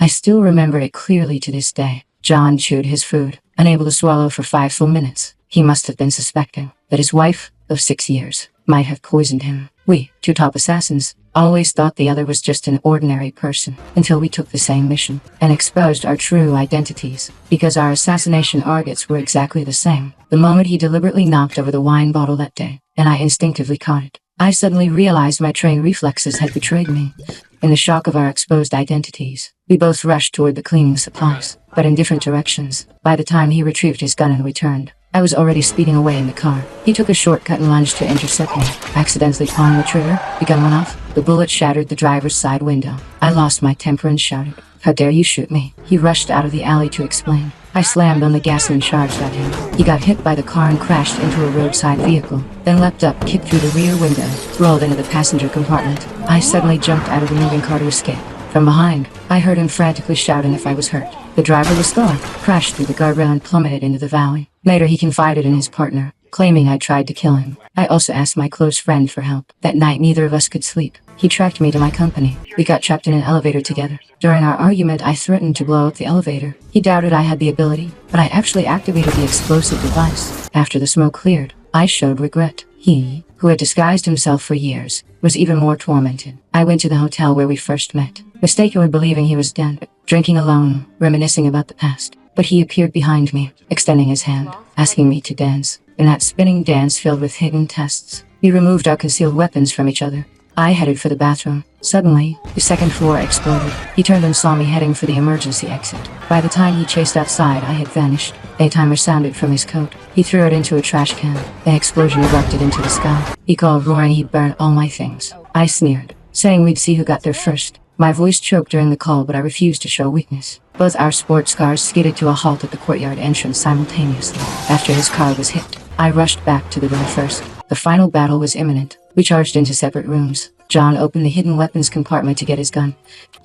still remember it clearly to this day. John chewed his food, unable to swallow for 5 full minutes. He must have been suspecting that his wife, of 6 years, might have poisoned him. We, two top assassins, always thought the other was just an ordinary person until we took the same mission and exposed our true identities, because our assassination targets were exactly the same. The moment he deliberately knocked over the wine bottle that day, and I instinctively caught it, I suddenly realized my trained reflexes had betrayed me. In the shock of our exposed identities, we both rushed toward the cleaning supplies, but in different directions. By the time he retrieved his gun and returned, I was already speeding away in the car. He took a shortcut and lunged to intercept me, accidentally pulling the trigger. The gun went off. The bullet shattered the driver's side window. I lost my temper and shouted, "How dare you shoot me?" He rushed out of the alley to explain. I slammed on the gas and charged at him. He got hit by the car and crashed into a roadside vehicle, then leapt up, kicked through the rear window, rolled into the passenger compartment. I suddenly jumped out of the moving car to escape. From behind, I heard him frantically shouting if I was hurt. The driver was gone, crashed through the guardrail and plummeted into the valley. Later he confided in his partner, claiming I tried to kill him. I also asked my close friend for help. That night neither of us could sleep. He tracked me to my company. We got trapped in an elevator together. During our argument, I threatened to blow up the elevator. He doubted I had the ability, but I actually activated the explosive device. After the smoke cleared, I showed regret. He, who had disguised himself for years, was even more tormented. I went to the hotel where we first met, mistakenly believing he was dead, drinking alone, reminiscing about the past. But he appeared behind me, extending his hand, asking me to dance. In that spinning dance filled with hidden tests, we removed our concealed weapons from each other. I headed for the bathroom. Suddenly, the second floor exploded. He turned and saw me heading for the emergency exit. By the time he chased outside, I had vanished. A timer sounded from his coat. He threw it into a trash can. The explosion erupted into the sky. He called, roaring he'd burn all my things. I sneered, saying we'd see who got there first. My voice choked during the call, but I refused to show weakness. Both our sports cars skidded to a halt at the courtyard entrance simultaneously. After his car was hit, I rushed back to the room first. The final battle was imminent. We charged into separate rooms. John opened the hidden weapons compartment to get his gun.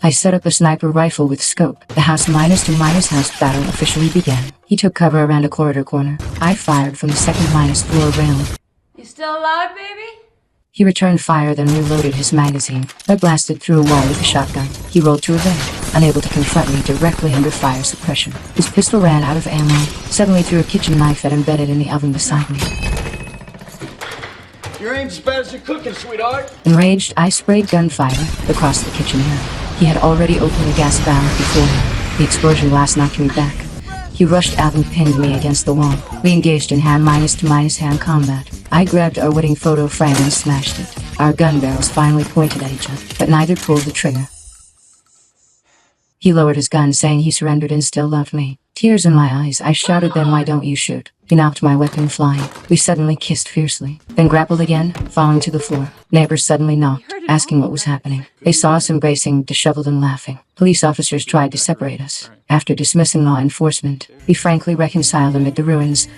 I set up a sniper rifle with scope. The house minus to minus house battle officially began. He took cover around a corridor corner. I fired from the second minus floor railing. You still alive, baby? He returned fire, then reloaded his magazine. I blasted through a wall with a shotgun. He rolled to a vent, unable to confront me directly under fire suppression. His pistol ran out of ammo. Suddenly threw a kitchen knife that embedded in the oven beside me. Your aim's as bad as your cooking, sweetheart. Enraged, I sprayed gunfire across the kitchen area. He had already opened the gas valve before me. The explosion blast knocked me back. He rushed out and pinned me against the wall. We engaged in hand minus to minus hand combat. I grabbed our wedding photo frame and smashed it. Our gun barrels finally pointed at each other, but neither pulled the trigger. He lowered his gun, saying he surrendered and still loved me. Tears in my eyes, I shouted, "Then why don't you shoot?" He knocked my weapon flying. We suddenly kissed fiercely, then grappled again, falling to the floor. Neighbors suddenly knocked, asking what was happening. They saw us embracing, disheveled and laughing. Police officers tried to separate us. After dismissing law enforcement, we frankly reconciled amid the ruins.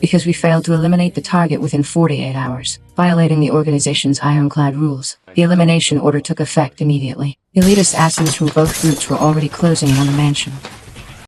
Because we failed to eliminate the target within 48 hours, violating the organization's ironclad rules. The elimination order took effect immediately. Elite assassins from both groups were already closing in on the mansion.